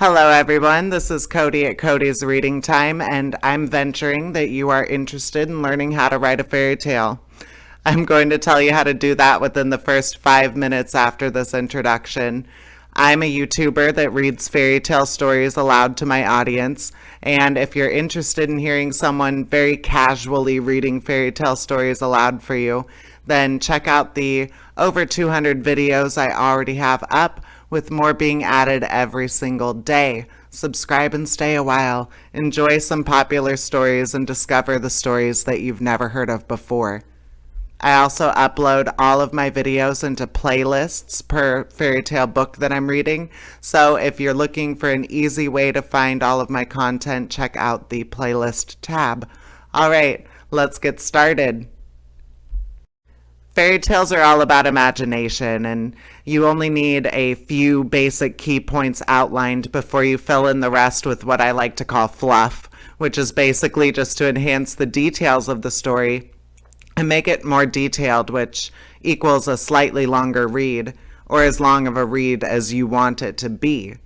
Hello, everyone. This is Cody at Cody's Reading Time, and I'm venturing that you are interested in learning how to write a fairy tale. I'm going to tell you how to do that within the first 5 minutes after this introduction. I'm a YouTuber that reads fairy tale stories aloud to my audience, and if you're interested in hearing someone very casually reading fairy tale stories aloud for you, then check out the over 200 videos I already have up, with more being added every single day. Subscribe and stay a while. Enjoy some popular stories and discover the stories that you've never heard of before. I also upload all of my videos into playlists per fairy tale book that I'm reading. So if you're looking for an easy way to find all of my content, check out the playlist tab. All right, let's get started. Fairy tales are all about imagination, and you only need a few basic key points outlined before you fill in the rest with what I like to call fluff, which is basically just to enhance the details of the story and make it more detailed, which equals a slightly longer read, or as long of a read as you want it to be.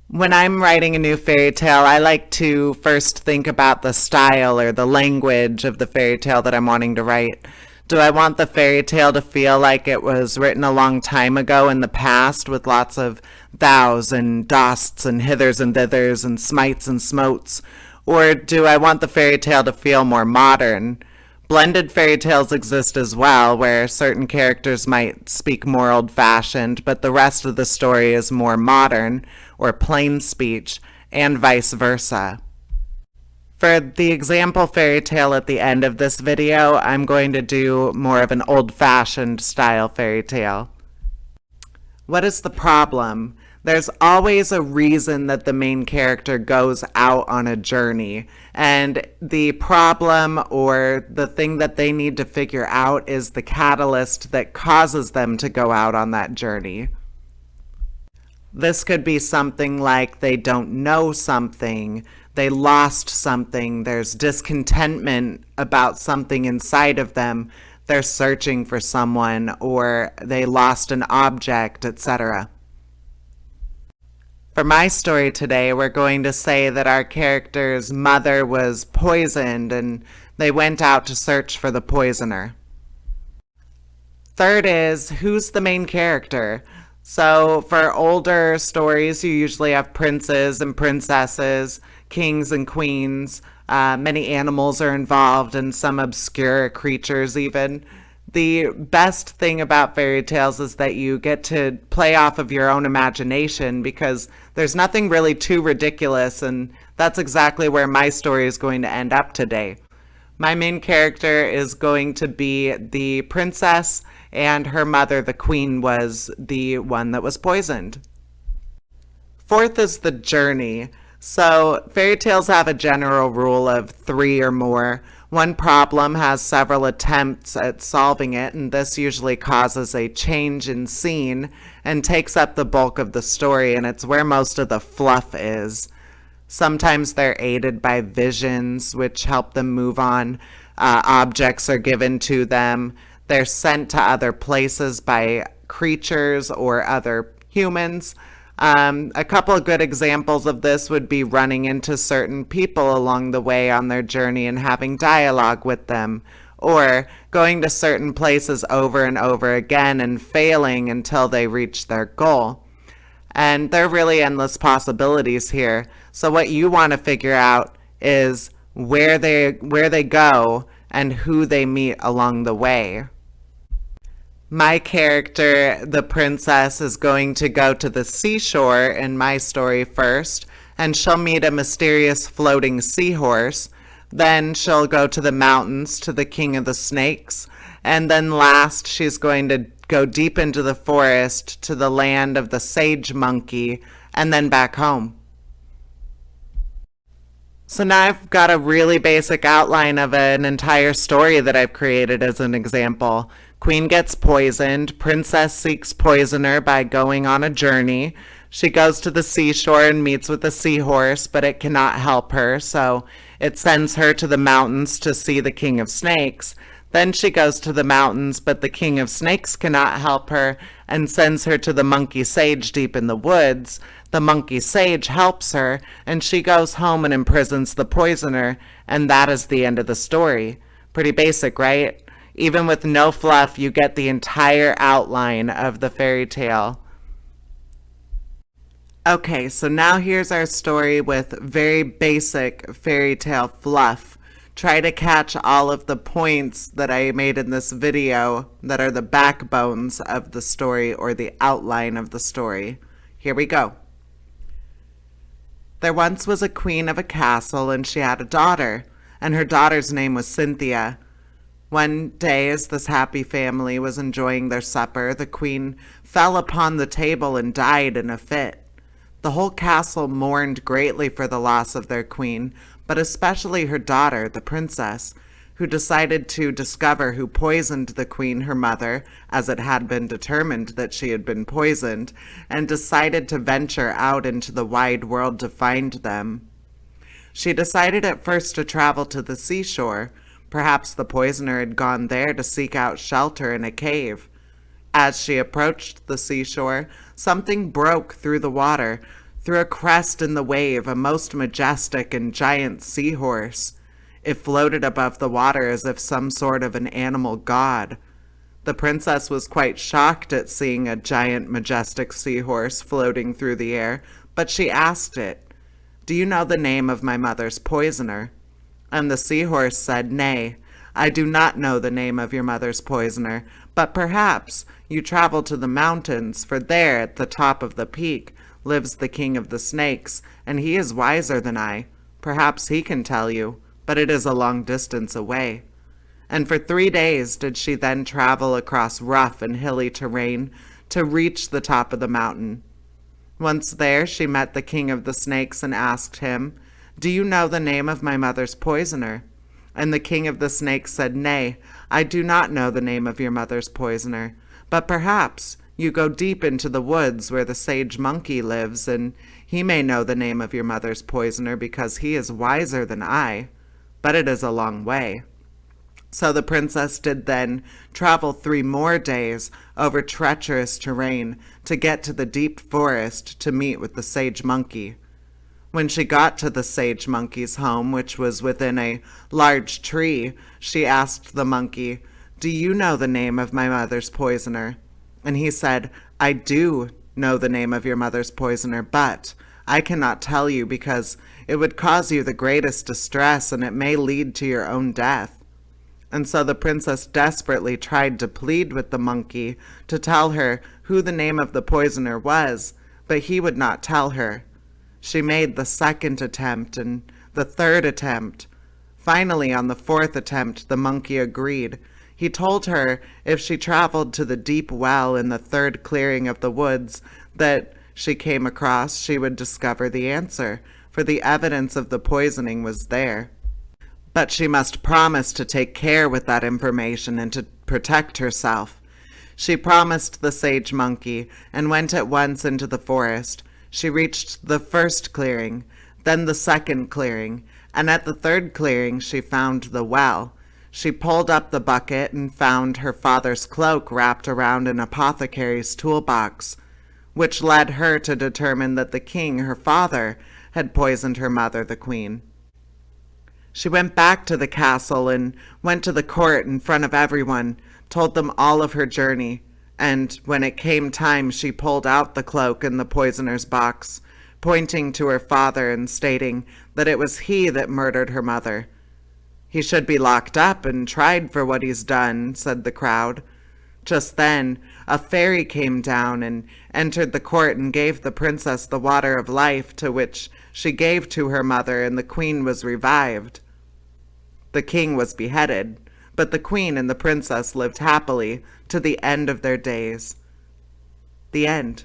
When I'm writing a new fairy tale, I like to first think about the style or the language of the fairy tale that I'm wanting to write. Do I want the fairy tale to feel like it was written a long time ago in the past with lots of thous and dosts and hithers and thithers and smites and smotes? Or do I want the fairy tale to feel more modern? Blended fairy tales exist as well, where certain characters might speak more old-fashioned, but the rest of the story is more modern or plain speech, and vice versa. For the example fairy tale at the end of this video, I'm going to do more of an old-fashioned style fairy tale. What is the problem? There's always a reason that the main character goes out on a journey, and the problem or the thing that they need to figure out is the catalyst that causes them to go out on that journey. This could be something like they don't know something, they lost something, there's discontentment about something inside of them, they're searching for someone, or they lost an object, etc. For my story today, we're going to say that our character's mother was poisoned and they went out to search for the poisoner. Third is, who's the main character? So for older stories, you usually have princes and princesses, kings and queens. Many animals are involved and some obscure creatures even. The best thing about fairy tales is that you get to play off of your own imagination because there's nothing really too ridiculous, and that's exactly where my story is going to end up today. My main character is going to be the princess, and her mother, the queen, was the one that was poisoned. Fourth is the journey. So fairy tales have a general rule of 3 or more. One problem has several attempts at solving it, and this usually causes a change in scene and takes up the bulk of the story, and it's where most of the fluff is. Sometimes they're aided by visions, which help them move on. Objects are given to them. They're sent to other places by creatures or other humans. A couple of good examples of this would be running into certain people along the way on their journey and having dialogue with them, or going to certain places over and over again and failing until they reach their goal. And there are really endless possibilities here. So what you want to figure out is where they go and who they meet along the way. My character, the princess, is going to go to the seashore in my story first, and she'll meet a mysterious floating seahorse. Then she'll go to the mountains to the king of the snakes, and then last she's going to go deep into the forest to the land of the sage monkey, and then back home. So now I've got a really basic outline of an entire story that I've created as an example. Queen gets poisoned. Princess seeks poisoner by going on a journey. She goes to the seashore and meets with a seahorse, but it cannot help her, so it sends her to the mountains to see the king of snakes. Then she goes to the mountains, but the king of snakes cannot help her, and sends her to the monkey sage deep in the woods. The monkey sage helps her, and she goes home and imprisons the poisoner, and that is the end of the story. Pretty basic, right? Even with no fluff, you get the entire outline of the fairy tale. Okay, so now here's our story with very basic fairy tale fluff. Try to catch all of the points that I made in this video that are the backbones of the story or the outline of the story. Here we go. There once was a queen of a castle, and she had a daughter, and her daughter's name was Cynthia. One day, as this happy family was enjoying their supper, the queen fell upon the table and died in a fit. The whole castle mourned greatly for the loss of their queen, but especially her daughter, the princess, who decided to discover who poisoned the queen, her mother, as it had been determined that she had been poisoned, and decided to venture out into the wide world to find them. She decided at first to travel to the seashore. Perhaps the poisoner had gone there to seek out shelter in a cave. As she approached the seashore, something broke through the water. Through a crest in the wave, a most majestic and giant seahorse. It floated above the water as if some sort of an animal god. The princess was quite shocked at seeing a giant, majestic seahorse floating through the air, but she asked it, "Do you know the name of my mother's poisoner?" And the seahorse said, "Nay, I do not know the name of your mother's poisoner, but perhaps you travel to the mountains, for there, at the top of the peak, lives the king of the snakes, and he is wiser than I. Perhaps he can tell you, but it is a long distance away." And for 3 days did she then travel across rough and hilly terrain to reach the top of the mountain. Once there, she met the king of the snakes and asked him, "Do you know the name of my mother's poisoner?" And the king of the snakes said, "Nay, I do not know the name of your mother's poisoner, but perhaps you go deep into the woods where the sage monkey lives, and he may know the name of your mother's poisoner because he is wiser than I, but it is a long way." So the princess did then travel 3 more days over treacherous terrain to get to the deep forest to meet with the sage monkey. When she got to the sage monkey's home, which was within a large tree, she asked the monkey, "Do you know the name of my mother's poisoner?" And he said, "I do know the name of your mother's poisoner, but I cannot tell you because it would cause you the greatest distress, and it may lead to your own death." And so the princess desperately tried to plead with the monkey to tell her who the name of the poisoner was, but he would not tell her. She made the 2nd attempt and the 3rd attempt. Finally, on the 4th attempt, the monkey agreed. He told her if she traveled to the deep well in the 3rd clearing of the woods that she came across, she would discover the answer, for the evidence of the poisoning was there. But she must promise to take care with that information and to protect herself. She promised the sage monkey and went at once into the forest. She reached the 1st clearing, then the 2nd clearing, and at the 3rd clearing she found the well. She pulled up the bucket and found her father's cloak wrapped around an apothecary's toolbox, which led her to determine that the king, her father, had poisoned her mother, the queen. She went back to the castle and went to the court in front of everyone, told them all of her journey, and when it came time she pulled out the cloak in the poisoner's box, pointing to her father and stating that it was he that murdered her mother. "He should be locked up and tried for what he's done," said the crowd. Just then, a fairy came down and entered the court and gave the princess the water of life, to which she gave to her mother, and the queen was revived. The king was beheaded, but the queen and the princess lived happily to the end of their days. The end.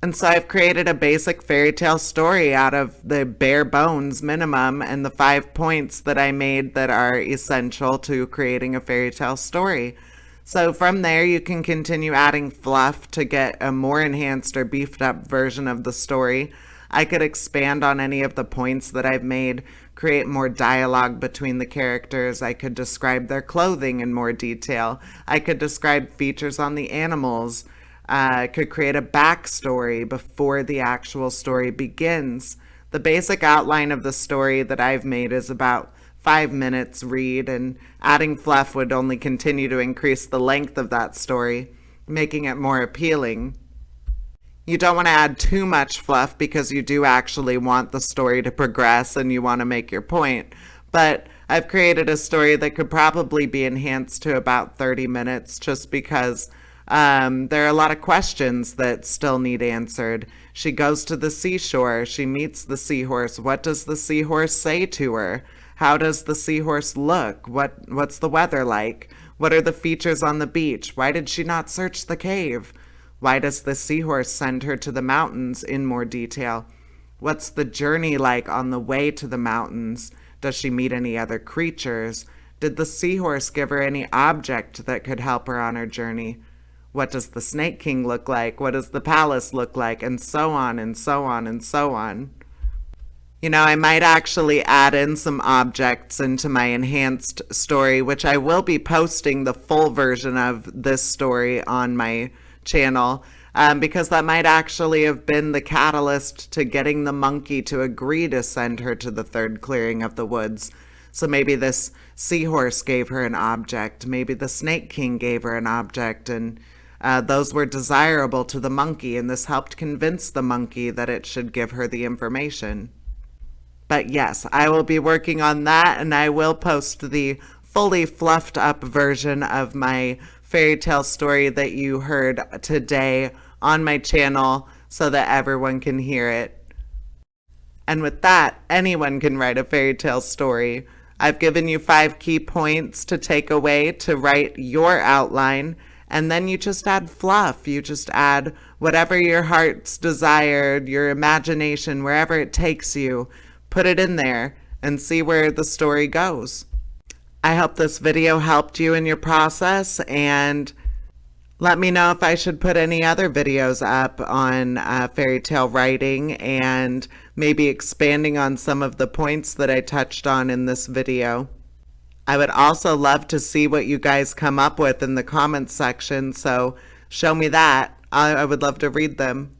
And so I've created a basic fairy tale story out of the bare bones minimum and the 5 points that I made that are essential to creating a fairy tale story. So from there, you can continue adding fluff to get a more enhanced or beefed up version of the story. I could expand on any of the points that I've made, create more dialogue between the characters. I could describe their clothing in more detail. I could describe features on the animals. Could create a backstory before the actual story begins. The basic outline of the story that I've made is about 5 minutes read, and adding fluff would only continue to increase the length of that story, making it more appealing. You don't want to add too much fluff because you do actually want the story to progress and you want to make your point. But I've created a story that could probably be enhanced to about 30 minutes just because there are a lot of questions that still need answered. She goes to the seashore. She meets the seahorse. What does the seahorse say to her? How does the seahorse look? What's the weather like? What are the features on the beach? Why did she not search the cave? Why does the seahorse send her to the mountains in more detail? What's the journey like on the way to the mountains? Does she meet any other creatures? Did the seahorse give her any object that could help her on her journey? What does the Snake King look like? What does the palace look like? And so on and so on and so on. You know, I might actually add in some objects into my enhanced story, which I will be posting the full version of this story on my channel, because that might actually have been the catalyst to getting the monkey to agree to send her to the third clearing of the woods. So maybe this seahorse gave her an object, maybe the Snake King gave her an object, and those were desirable to the monkey, and this helped convince the monkey that it should give her the information. But yes, I will be working on that, and I will post the fully fluffed up version of my fairy tale story that you heard today on my channel so that everyone can hear it. And with that, anyone can write a fairy tale story. I've given you 5 key points to take away to write your outline, and then you just add fluff. You just add whatever your heart's desired, your imagination, wherever it takes you. Put it in there and see where the story goes. I hope this video helped you in your process, and let me know if I should put any other videos up on fairy tale writing and maybe expanding on some of the points that I touched on in this video. I would also love to see what you guys come up with in the comments section, so show me that. I would love to read them.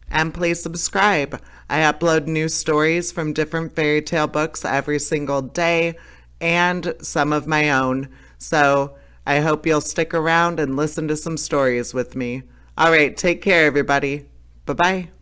And please subscribe. I upload new stories from different fairy tale books every single day, and some of my own. So I hope you'll stick around and listen to some stories with me. All right, take care, everybody. Bye-bye.